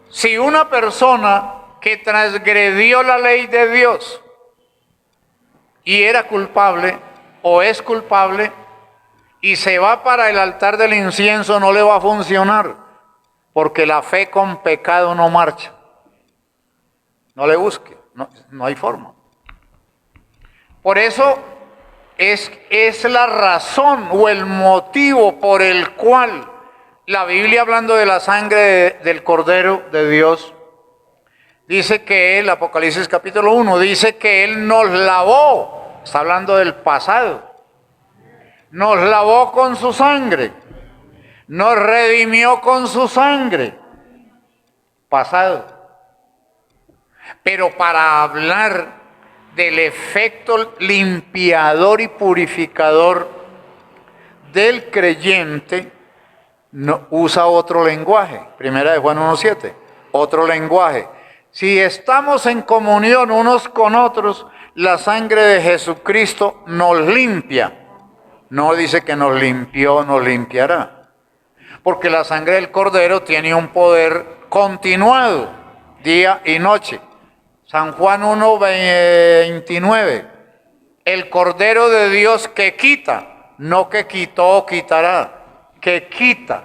Si una persona que transgredió la ley de Dios y era culpable o es culpable y se va para el altar del incienso, no le va a funcionar, porque la fe con pecado no marcha. No le busque, no hay forma. Por eso es la razón o el motivo por el cual la Biblia, hablando de la sangre del Cordero de Dios, dice que el Apocalipsis capítulo 1, dice que Él nos lavó, está hablando del pasado, nos lavó con su sangre, nos redimió con su sangre, pasado. Pero para hablar del efecto limpiador y purificador del creyente, no, usa otro lenguaje. Primera de Juan 1:7, otro lenguaje. Si estamos en comunión unos con otros, la sangre de Jesucristo nos limpia. No dice que nos limpió, nos limpiará. Porque la sangre del Cordero tiene un poder continuado, día y noche. San Juan 1:29, el Cordero de Dios que quita no que quitó o quitará, que quita.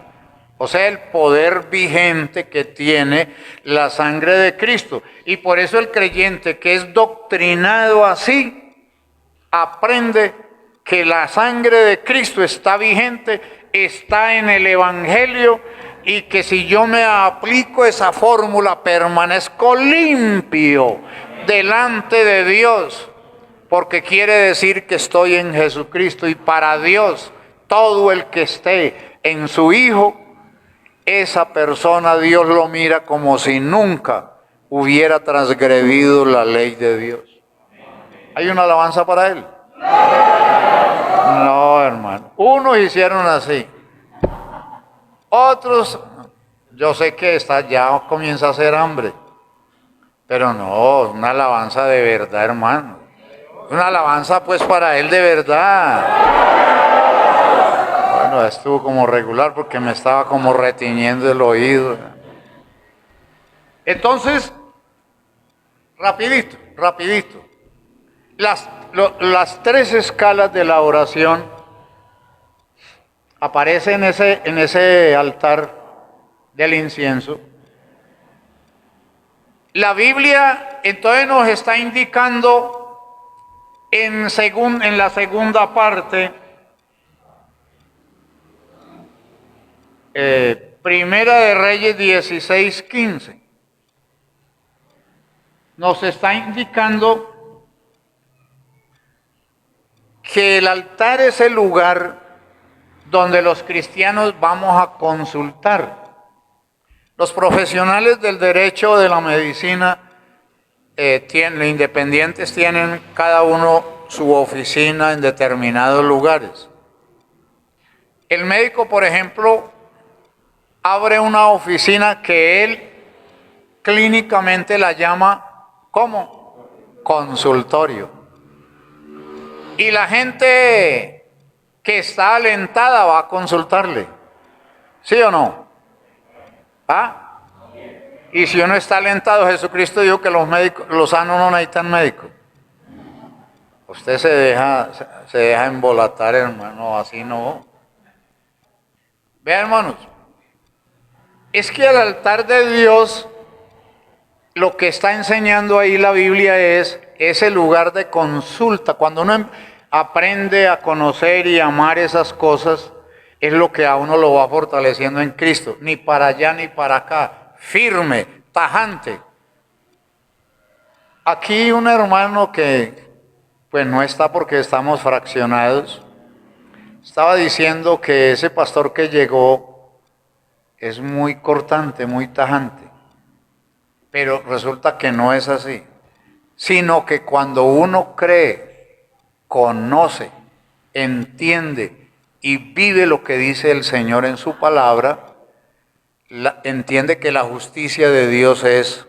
O sea, el poder vigente que tiene la sangre de Cristo. Y por eso el creyente que es doctrinado así, aprende que la sangre de Cristo está vigente, está en el Evangelio, y que si yo me aplico esa fórmula, permanezco limpio delante de Dios, porque quiere decir que estoy en Jesucristo, y para Dios, todo el que esté en su Hijo, esa persona Dios lo mira como si nunca hubiera transgredido la ley de Dios. ¿Hay una alabanza para él? No, hermano. Unos hicieron así. Otros, yo sé que ya comienza a hacer hambre. Pero no, una alabanza de verdad, hermano. Una alabanza pues para él de verdad. Bueno, estuvo como regular porque me estaba como retiñendo el oído. Entonces, rapidito. Las tres escalas de la oración aparecen en ese altar del incienso. La Biblia entonces nos está indicando en la segunda parte, Primera de Reyes 16:15, nos está indicando que el altar es el lugar donde los cristianos vamos a consultar. Los profesionales del derecho o de la medicina independientes tienen cada uno su oficina en determinados lugares. El médico, por ejemplo, abre una oficina que él clínicamente la llama, ¿cómo? Consultorio. Y la gente que está alentada va a consultarle, ¿sí o no? ¿Ah? Y si uno está alentado, Jesucristo dijo que los sanos no necesitan médicos. Usted se deja embolatar, hermano, así no. Vean, hermanos, es que al altar de Dios, lo que está enseñando ahí la Biblia es ese lugar de consulta. Cuando uno aprende a conocer y amar esas cosas, es lo que a uno lo va fortaleciendo en Cristo. Ni para allá ni para acá. Firme, tajante. Aquí un hermano que pues no está porque estamos fraccionados, estaba diciendo que ese pastor que llegó es muy cortante, muy tajante. Pero resulta que no es así, sino que cuando uno cree, conoce, entiende y vive lo que dice el Señor en su palabra, entiende que la justicia de Dios es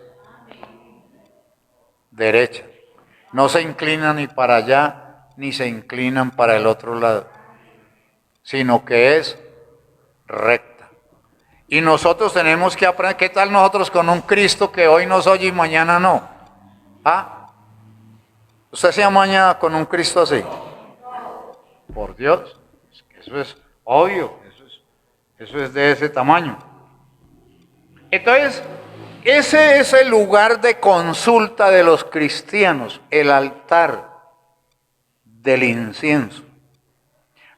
derecha. No se inclina ni para allá, ni se inclinan para el otro lado, sino que es recta. Y nosotros tenemos que aprender. ¿Qué tal nosotros con un Cristo que hoy nos oye y mañana no? ¿Ah? ¿Usted se amaña con un Cristo así? Por Dios, eso es obvio, eso es de ese tamaño. Entonces, ese es el lugar de consulta de los cristianos, el altar del incienso.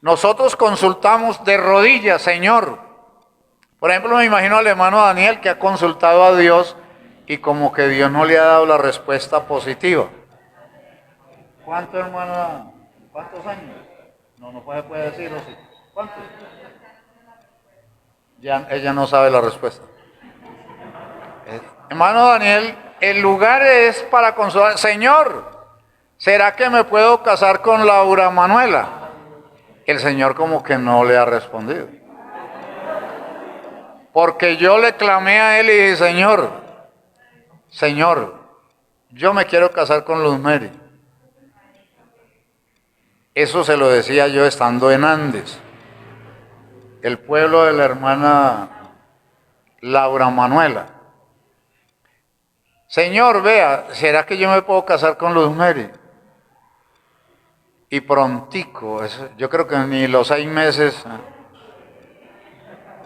Nosotros consultamos de rodillas, Señor. Por ejemplo, me imagino al hermano Daniel que ha consultado a Dios y como que Dios no le ha dado la respuesta positiva. ¿Cuánto, hermana? ¿Cuántos años? No puede decirlo así. ¿Cuántos? Ya, ella no sabe la respuesta. Hermano Daniel, el lugar es para consultar. Señor, ¿será que me puedo casar con Laura Manuela? El Señor como que no le ha respondido. Porque yo le clamé a él y dije, Señor, yo me quiero casar con Luz Mary. Eso se lo decía yo estando en Andes, el pueblo de la hermana Laura Manuela. Señor, vea, ¿será que yo me puedo casar con Luz Mary? y prontico, yo creo que ni los 6 meses.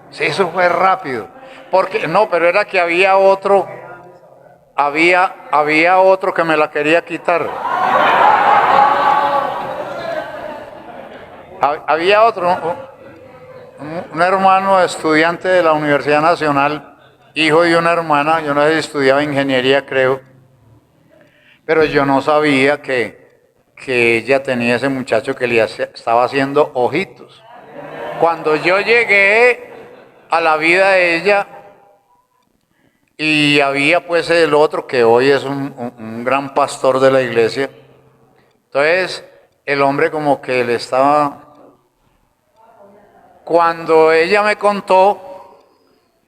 Sí, eso fue rápido. Porque, no, pero era que había otro que me la quería quitar. Había otro, un hermano estudiante de la Universidad Nacional, hijo de una hermana, yo no sé si estudiaba ingeniería, creo, pero yo no sabía que ella tenía ese muchacho que le estaba haciendo ojitos. Cuando yo llegué a la vida de ella, y había pues el otro que hoy es un gran pastor de la iglesia, entonces el hombre como que le estaba... Cuando ella me contó,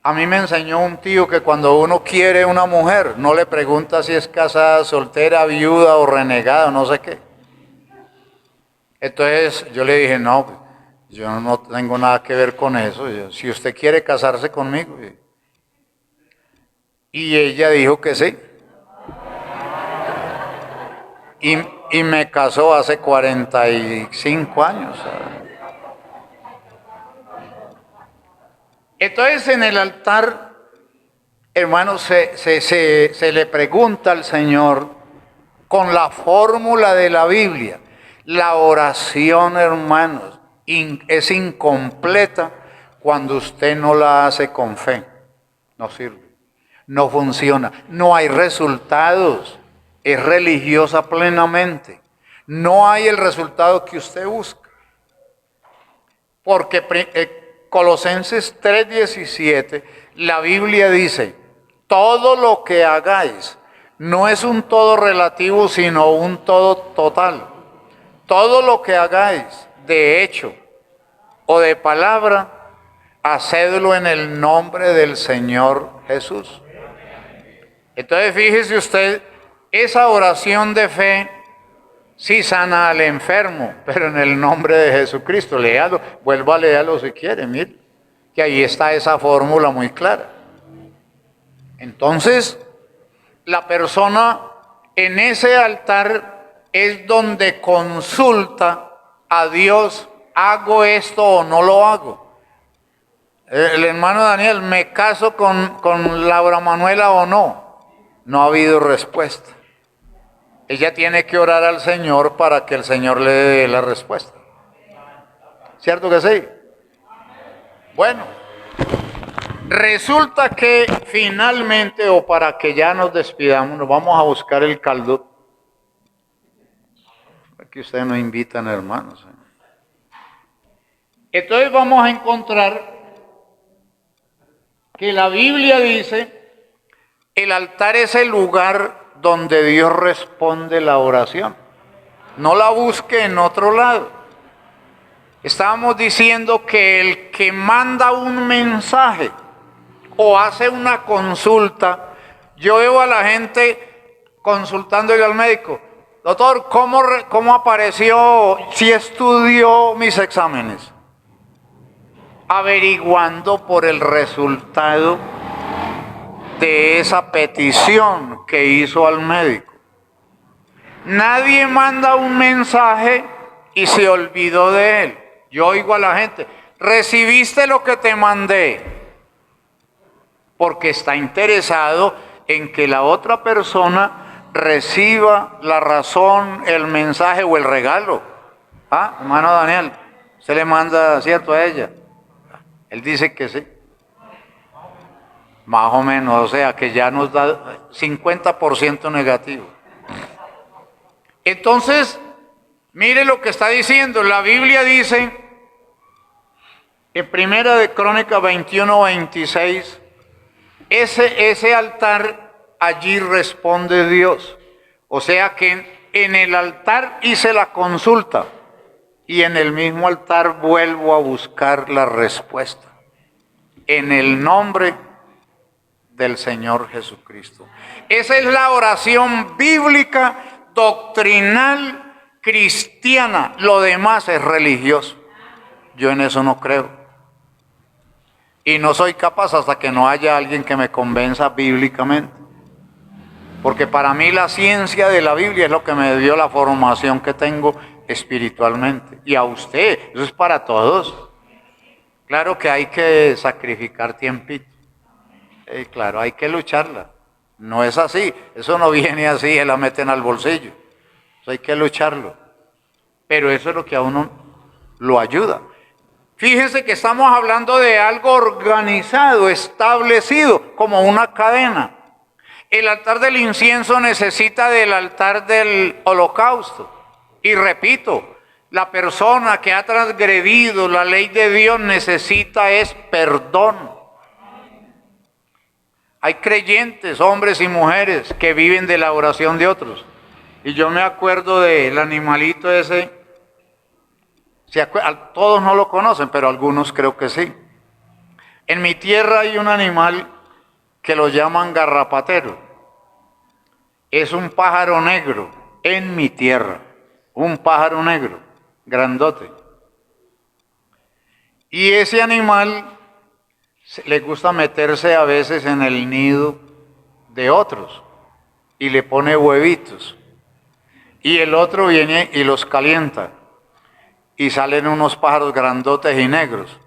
a mí me enseñó un tío que cuando uno quiere una mujer, no le pregunta si es casada, soltera, viuda o renegada, no sé qué. Entonces yo le dije, no, yo no tengo nada que ver con eso. Si usted quiere casarse conmigo. Y ella dijo que sí. Y me casó hace 45 años. Entonces en el altar, hermanos, se le pregunta al Señor con la fórmula de la Biblia. La oración, hermanos, es incompleta cuando usted no la hace con fe. No sirve, no funciona, no hay resultados, es religiosa plenamente. No hay el resultado que usted busca. Porque Colosenses 3:17, la Biblia dice, todo lo que hagáis no es un todo relativo, sino un todo total. Todo lo que hagáis de hecho o de palabra, hacedlo en el nombre del Señor Jesús. Entonces fíjese usted, esa oración de fe sí sana al enfermo, pero en el nombre de Jesucristo. Léalo, vuelva a leerlo si quiere, mire, que ahí está esa fórmula muy clara. Entonces, la persona en ese altar es donde consulta a Dios, ¿hago esto o no lo hago? El hermano Daniel, ¿me caso con Laura Manuela o no? No ha habido respuesta. Ella tiene que orar al Señor para que el Señor le dé la respuesta. ¿Cierto que sí? Bueno, resulta que finalmente, o para que ya nos despidamos, nos vamos a buscar el caldo. Aquí ustedes no invitan, hermanos. Entonces vamos a encontrar que la Biblia dice, el altar es el lugar donde Dios responde la oración. No la busque en otro lado. Estábamos diciendo que el que manda un mensaje o hace una consulta, yo veo a la gente consultándole al médico, doctor, ¿cómo apareció? Si estudió mis exámenes, averiguando por el resultado de esa petición que hizo al médico. Nadie manda un mensaje y se olvidó de él. Yo oigo a la gente, ¿recibiste lo que te mandé? Porque está interesado en que la otra persona reciba la razón, el mensaje o el regalo. Ah, hermano Daniel, ¿usted le manda cierto a ella? Él dice que sí. Más o menos, o sea que ya nos da 50% negativo. Entonces, mire lo que está diciendo. La Biblia dice, en Primera de Crónicas 21:26, ese altar, allí responde Dios. O sea que en el altar hice la consulta y en el mismo altar vuelvo a buscar la respuesta. En el nombre del Señor Jesucristo. Esa es la oración bíblica, doctrinal, cristiana. Lo demás es religioso. Yo en eso no creo. Y no soy capaz hasta que no haya alguien que me convenza bíblicamente. Porque para mí la ciencia de la Biblia es lo que me dio la formación que tengo espiritualmente. Y a usted, eso es para todos. Claro que hay que sacrificar tiempito. Claro, hay que lucharla. No es así, eso no viene así y la meten al bolsillo. Eso hay que lucharlo. Pero eso es lo que a uno lo ayuda. Fíjense que estamos hablando de algo organizado, establecido, como una cadena. El altar del incienso necesita del altar del holocausto. Y repito, la persona que ha transgredido la ley de Dios necesita es perdón. Hay creyentes, hombres y mujeres, que viven de la oración de otros. Y yo me acuerdo del animalito ese. Todos no lo conocen, pero algunos creo que sí. En mi tierra hay un animal que lo llaman garrapatero. Es un pájaro negro en mi tierra. Un pájaro negro, grandote. Y ese animal le gusta meterse a veces en el nido de otros y le pone huevitos. Y el otro viene y los calienta. Y salen unos pájaros grandotes y negros.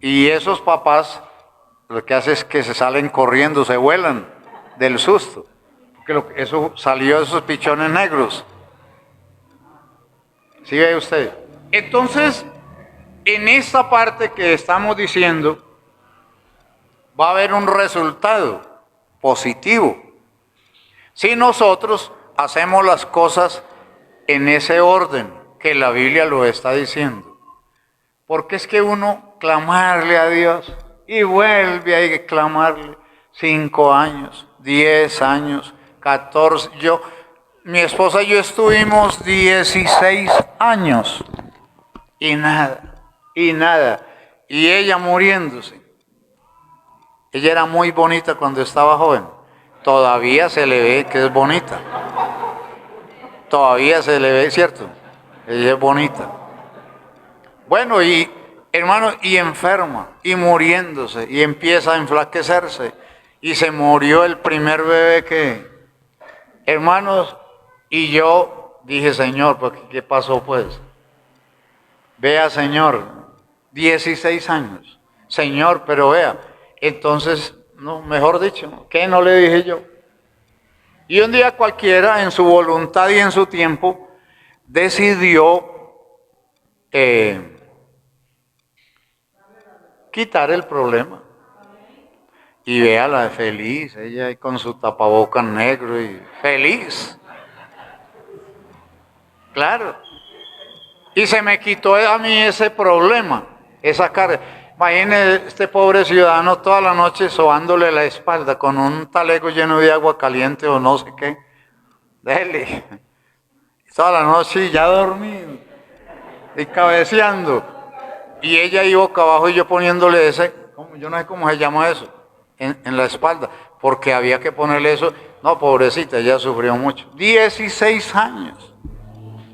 Y esos papás lo que hacen es que se salen corriendo, se vuelan del susto. Porque eso salió de esos pichones negros. ¿Sí ve usted? Entonces, en esta parte que estamos diciendo, va a haber un resultado positivo. Si nosotros hacemos las cosas en ese orden que la Biblia lo está diciendo. Porque es que uno clamarle a Dios y vuelve a clamarle 5 años, 10 años, 14. Mi esposa y yo estuvimos 16 años y nada. Y ella muriéndose. Ella era muy bonita cuando estaba joven. Todavía se le ve que es bonita. Todavía se le ve, ¿cierto? Ella es bonita. Bueno, y hermano, y enferma, y muriéndose, y empieza a enflaquecerse. Y se murió el primer bebé hermanos, y yo dije, Señor, pues, ¿qué pasó pues? Vea, Señor, 16 años. Señor, pero vea, entonces, no, mejor dicho, ¿qué no le dije yo? Y un día cualquiera, en su voluntad y en su tiempo, decidió quitar el problema. Y véala feliz, ella con su tapabocas negro y feliz. Claro. Y se me quitó a mí ese problema, esa carga. Imagínese este pobre ciudadano toda la noche sobándole la espalda con un talego lleno de agua caliente o no sé qué. Dele. Toda la noche ya dormido y cabeceando. Y ella iba boca abajo y yo poniéndole yo no sé cómo se llama eso, en la espalda, porque había que ponerle eso. No, pobrecita, ella sufrió mucho. 16 años.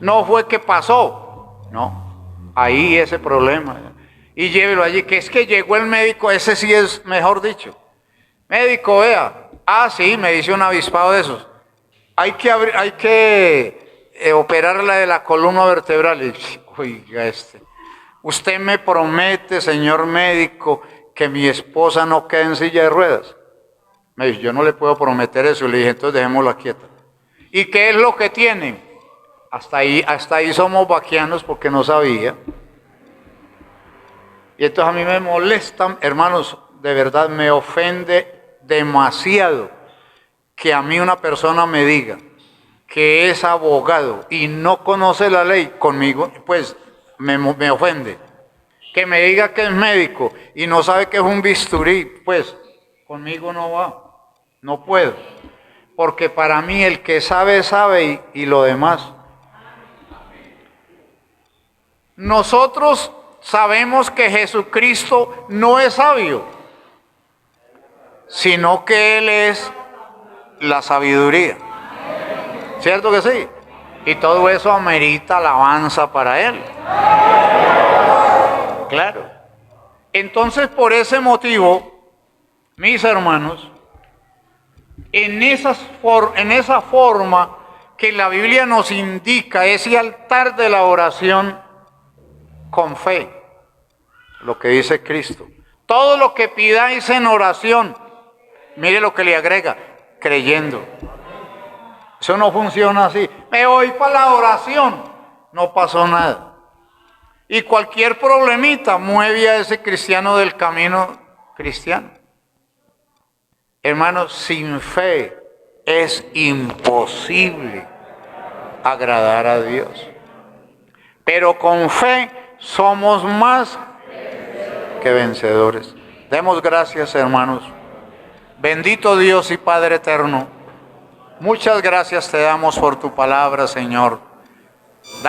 No fue que pasó, no. Ahí ese problema. Y llévelo allí, que es que llegó el médico, ese sí es mejor dicho. Médico, vea. Ah, sí, me dice un avispado de esos. Hay que operarla de la columna vertebral. Y, oiga, usted me promete, señor médico, que mi esposa no quede en silla de ruedas. Me dice, yo no le puedo prometer eso. Le dije, entonces dejémosla quieta. ¿Y qué es lo que tiene? Hasta ahí somos vaquianos porque no sabía. Y entonces a mí me molestan, hermanos, de verdad me ofende demasiado que a mí una persona me diga que es abogado y no conoce la ley conmigo, pues me ofende. Que me diga que es médico y no sabe que es un bisturí, pues conmigo no va, no puedo. Porque para mí el que sabe, sabe y lo demás. Nosotros sabemos que Jesucristo no es sabio, sino que Él es la sabiduría. ¿Cierto que sí? Y todo eso amerita alabanza para Él. Claro. Entonces, por ese motivo, mis hermanos, en esa forma que la Biblia nos indica ese altar de la oración con fe, lo que dice Cristo. Todo lo que pidáis en oración, mire lo que le agrega, creyendo. Eso no funciona así. Me voy para la oración, no pasó nada. Y cualquier problemita mueve a ese cristiano del camino cristiano. Hermanos, sin fe es imposible agradar a Dios. Pero con fe somos más que vencedores. Demos gracias, hermanos. Bendito Dios y Padre eterno, muchas gracias te damos por tu palabra, Señor.